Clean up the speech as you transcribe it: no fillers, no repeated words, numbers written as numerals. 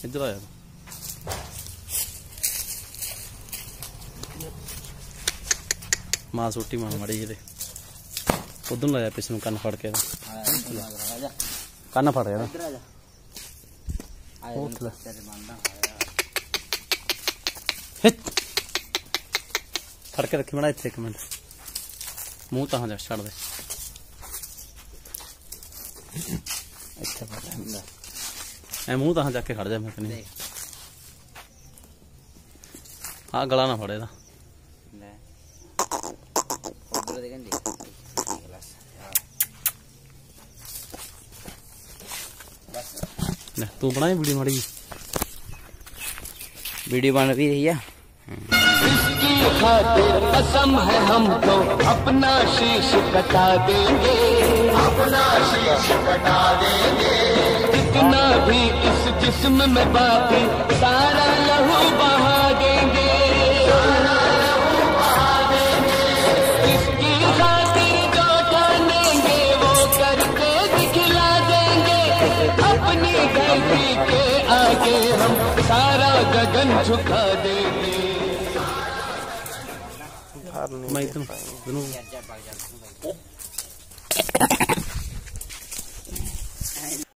इधर आया मां सोटी मां मड़ी जी उधर लाया पिछले कन्न फड़ के कन्न फड़ गया फड़ के रखी बना इतने एक मिनट मुंह तो जा छड़ दे ए मुंह तो जाके खड़ जा मैं नहीं हाँ गला ना फड़े तू बनाई वीडियो माड़ी वीडियो बन रही है इसकी खातिर कसम है हमको अपना शीश कटा देंगे, अपना शीश कटा देंगे। जितना भी इस जिस्म में बाकी सारा लहू बहा देंगे, सारा लहू बहा देंगे। इसकी खातिर जो ठानेंगे वो करके दिखला देंगे। अपनी गलती के आगे हम सारा गगन झुका देंगे। मैं